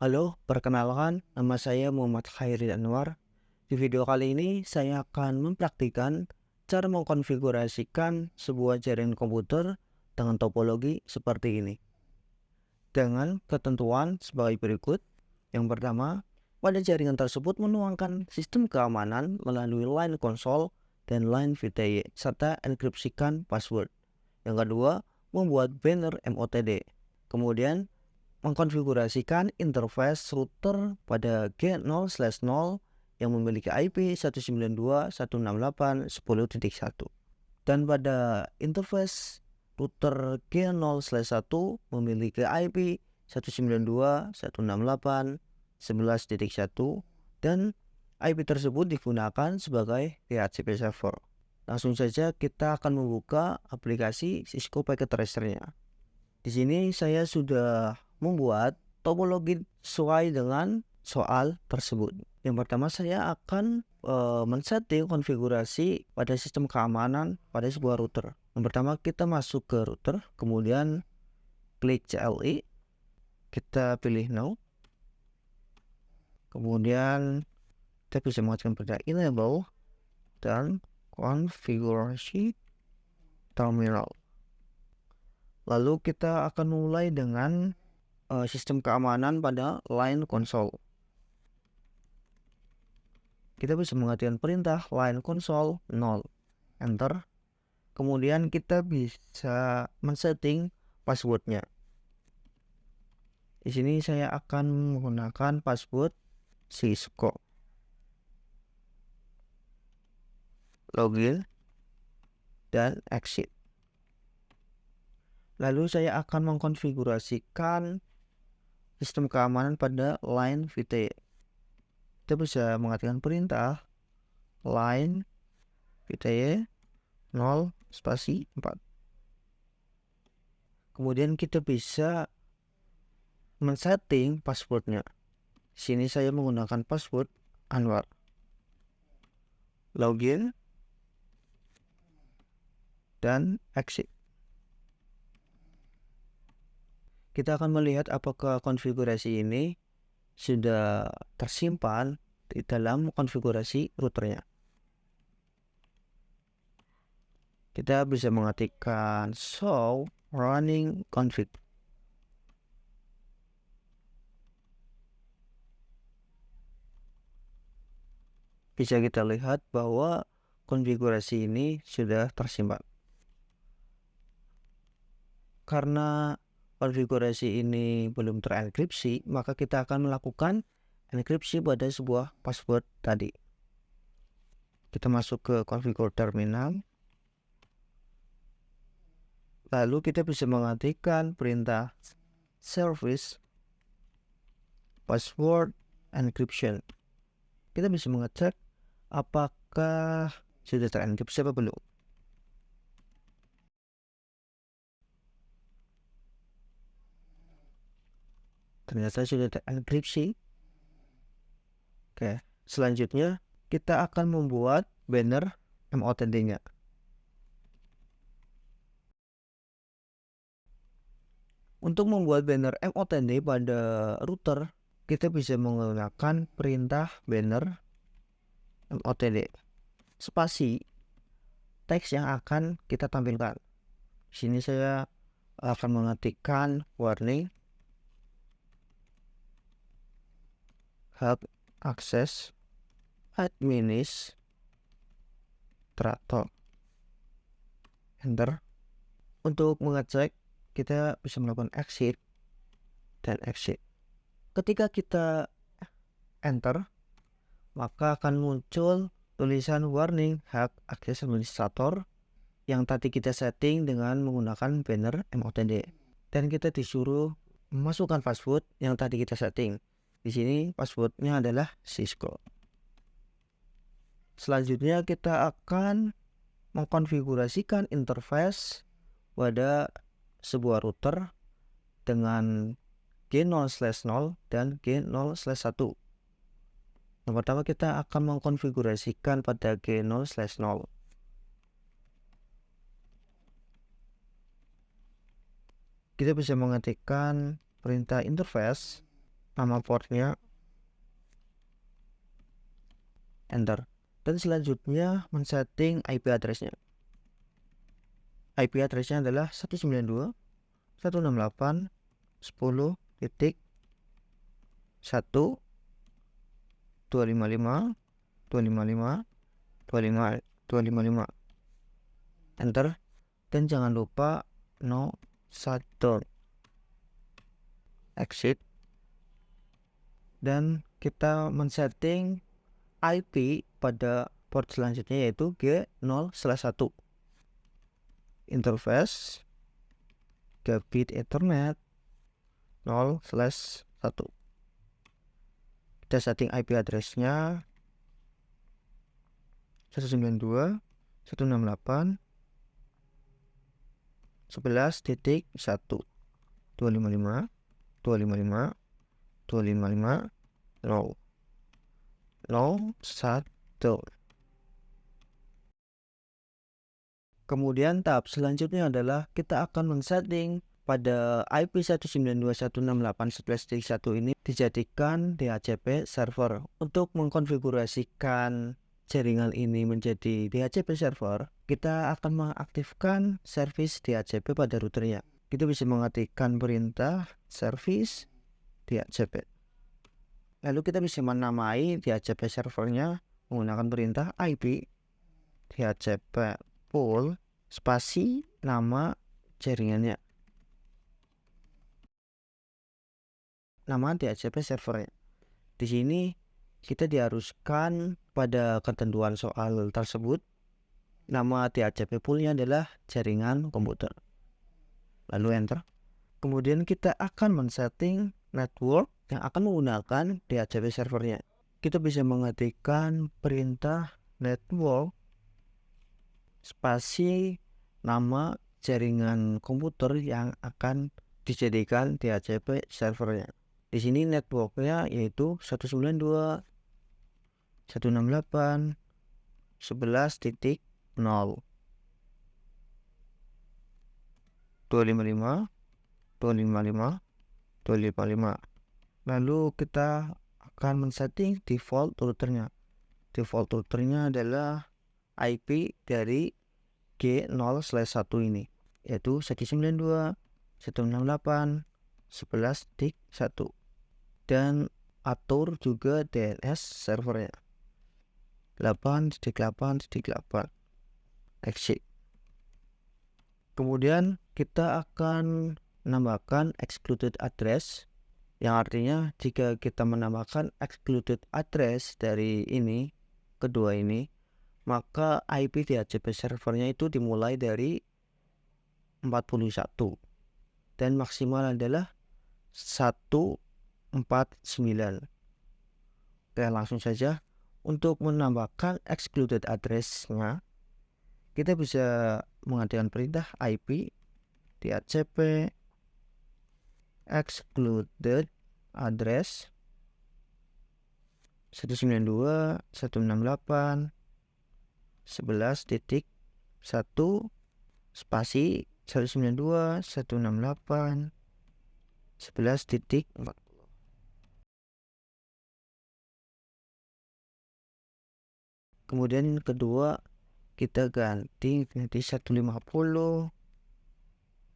Halo, perkenalkan nama saya Muhammad Khairil Anwar. Di video kali ini saya akan mempraktikkan cara mengkonfigurasikan sebuah jaringan komputer dengan topologi seperti ini. Dengan ketentuan sebagai berikut. Yang pertama, pada jaringan tersebut menuangkan sistem keamanan melalui line konsol dan line VTY serta enkripsikan password. Yang kedua, membuat banner MOTD. Kemudian mengkonfigurasikan interface router pada G0/0 yang memiliki IP 192.168.10.1 dan pada interface router G0/1 memiliki IP 192.168.11.1 dan IP tersebut digunakan sebagai DHCP server. Langsung saja kita akan membuka aplikasi Cisco Packet Tracer-nya. Di sini saya sudah membuat topologi sesuai dengan soal tersebut. Yang pertama saya akan men-setting konfigurasi pada sistem keamanan pada sebuah router. Yang pertama kita masuk ke router, kemudian klik CLI, kita pilih no. Kemudian kita bisa mengatakan pada enable dan konfigurasi terminal. Lalu kita akan mulai dengan sistem keamanan pada line console. Kita bisa mengetikkan perintah line console 0, enter. Kemudian kita bisa men-setting passwordnya. Di sini saya akan menggunakan password Cisco. Login dan exit. Lalu saya akan mengkonfigurasikan sistem keamanan pada line VTY. Kita bisa mengetikkan perintah line VTY 0 spasi 4. Kemudian kita bisa men-setting passwordnya. Sini saya menggunakan password Anwar. Login dan exit. Kita akan melihat apakah konfigurasi ini sudah tersimpan di dalam konfigurasi routernya. Kita bisa mengetikkan show running config. Bisa kita lihat bahwa konfigurasi ini sudah tersimpan. Karena konfigurasi ini belum terenkripsi, maka kita akan melakukan enkripsi pada sebuah password tadi. Kita masuk ke configure terminal. Lalu kita bisa mengetikkan perintah service password encryption. Kita bisa mengecek apakah sudah terenkripsi atau belum. Ternyata sudah terenkripsi. Oke, selanjutnya kita akan membuat banner MOTD-nya. Untuk membuat banner MOTD pada router, kita bisa menggunakan perintah banner MOTD spasi teks yang akan kita tampilkan. Di sini saya akan mengetikkan warning hak akses administrator. Enter. Untuk mengecek, kita bisa melakukan exit dan exit. Ketika kita enter, maka akan muncul tulisan warning hak akses administrator yang tadi kita setting dengan menggunakan banner MOTD. Dan kita disuruh memasukkan password yang tadi kita setting. Di sini passwordnya adalah Cisco. Selanjutnya kita akan mengkonfigurasikan interface pada sebuah router dengan G0/0 dan G0/1. Yang pertama kita akan mengkonfigurasikan pada G0/0. Kita bisa mengetikkan perintah interface nama portnya, enter. Dan selanjutnya men-setting IP address-nya. IP address-nya adalah 192.168.10.1.255.255.255.255. Enter. Dan jangan lupa no shutdown. Exit. Dan kita men-setting IP pada port selanjutnya yaitu G0/1. Interface gigabit Ethernet 0/1. Kita setting IP address-nya 192.168.255.255.255.255.0. Satu. Kemudian tahap selanjutnya adalah kita akan men-setting pada IP 192.168.11.1 ini dijadikan DHCP server. Untuk mengkonfigurasikan jaringan ini menjadi DHCP server, kita akan mengaktifkan service DHCP pada routernya. Kita bisa mengetikkan perintah service DHCP. Lalu kita bisa menamai DHCP servernya menggunakan perintah IP DHCP pool spasi nama jaringannya, nama DHCP servernya. Di sini kita diharuskan pada ketentuan soal tersebut nama DHCP poolnya adalah jaringan komputer. Lalu enter. Kemudian kita akan men-setting network yang akan menggunakan DHCP servernya. Kita bisa mengetikkan perintah network spasi nama jaringan komputer yang akan dijadikan DHCP servernya. Di sini networknya yaitu 192.168.11.0 255.255.255. Lalu kita akan men-setting default routernya. Default routernya adalah IP dari G0/1 ini, yaitu 192.168.11.1. Dan atur juga DNS servernya 8.8.8. Exit. Kemudian kita akan menambahkan excluded address, yang artinya jika kita menambahkan excluded address dari ini, kedua ini, maka IP DHCP servernya itu dimulai dari 41 dan maksimal adalah 149. Oke, langsung saja. Untuk menambahkan excluded address-nya, kita bisa mengadakan perintah IP DHCP excluded address 192.168.11.1 spasi 192.168.11.4. Kemudian kedua kita ganti nanti 150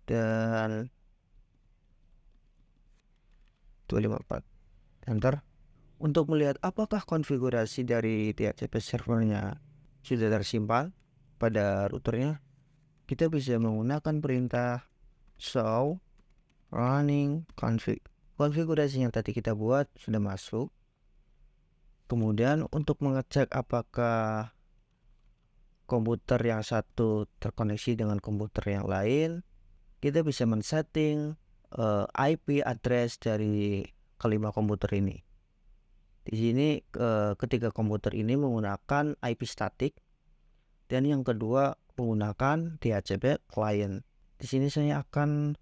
dan 254. Enter. Untuk melihat apakah konfigurasi dari DHCP servernya sudah tersimpan pada routernya, kita bisa menggunakan perintah show running config. Konfigurasi yang tadi kita buat sudah masuk. Kemudian untuk mengecek apakah komputer yang satu terkoneksi dengan komputer yang lain, kita bisa men-setting IP address dari kelima komputer ini. Di sini ketiga komputer ini menggunakan IP static dan yang kedua menggunakan DHCP client. Di sini saya akan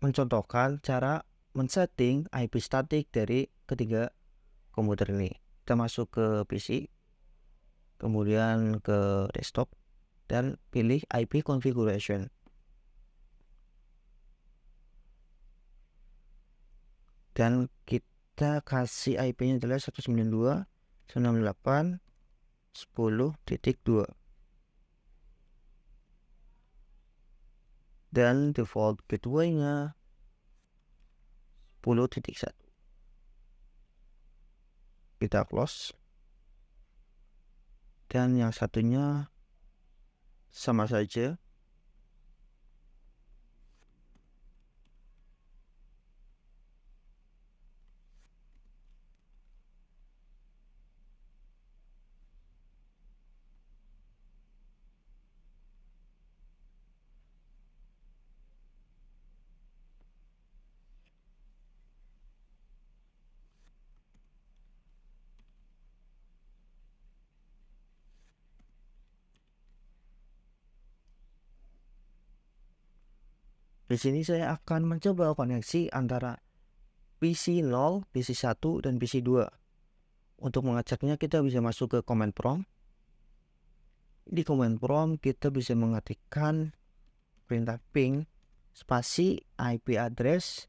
mencontohkan cara men-setting IP static dari ketiga komputer ini. Kita masuk ke PC, kemudian ke desktop dan pilih IP configuration. Dan kita kasih IP-nya adalah 192.168.10.2 dan default gateway-nya 10.1. Kita close, dan yang satunya sama saja. Di sini saya akan mencoba koneksi antara PC 0, PC 1, dan PC 2. Untuk mengeceknya kita bisa masuk ke command prompt. Di command prompt kita bisa mengetikkan perintah ping spasi IP address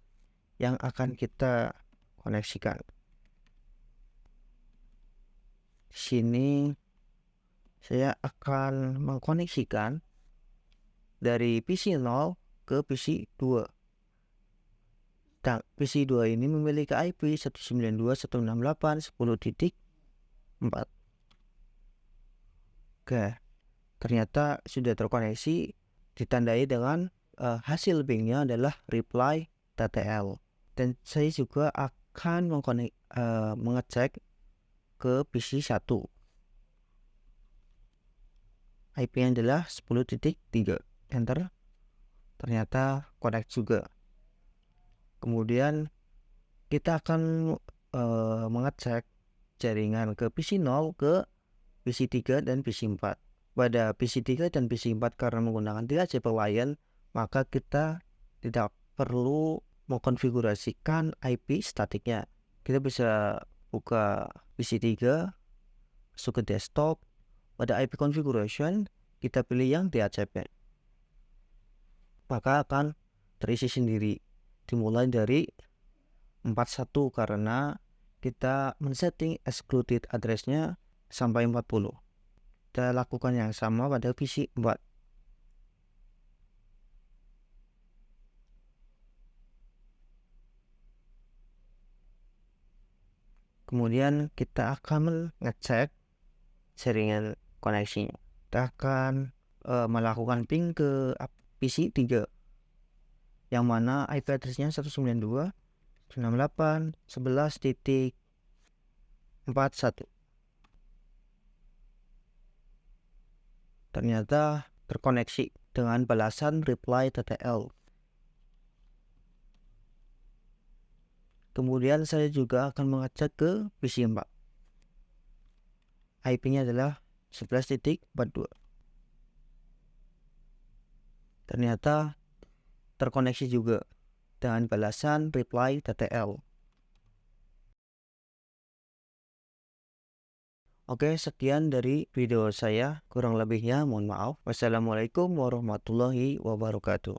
yang akan kita koneksikan. Di sini saya akan mengkoneksikan dari PC 0 ke PC 2. Nah, PC 2 ini memiliki IP 192.168.10.4. Oke, ternyata sudah terkoneksi, ditandai dengan hasil pingnya adalah reply TTL. Dan saya juga akan mengecek ke PC 1. IP-nya adalah 10.3. Enter. Ternyata connect juga. Kemudian kita akan mengecek jaringan ke PC 0, ke PC 3, dan PC 4. Pada PC 3 dan PC 4 karena menggunakan DHCP Lion, maka kita tidak perlu mengkonfigurasikan IP statiknya. Kita bisa buka PC 3, masuk ke desktop, pada IP configuration kita pilih yang DHCP. Maka akan terisi sendiri, dimulai dari 41 karena kita men-setting excluded address-nya sampai 40. Kita lakukan yang sama pada PC 4. Kemudian kita akan mengecek jaringan koneksinya. Kita akan melakukan ping ke PC 3, yang mana IP address-nya 192.168.11.41. Ternyata terkoneksi dengan balasan reply TTL. Kemudian saya juga akan mengecek ke PC 4. IP-nya adalah 11.42. Ternyata terkoneksi juga dengan balasan reply TTL. Oke, sekian dari video saya. Kurang lebihnya mohon maaf. Wassalamualaikum warahmatullahi wabarakatuh.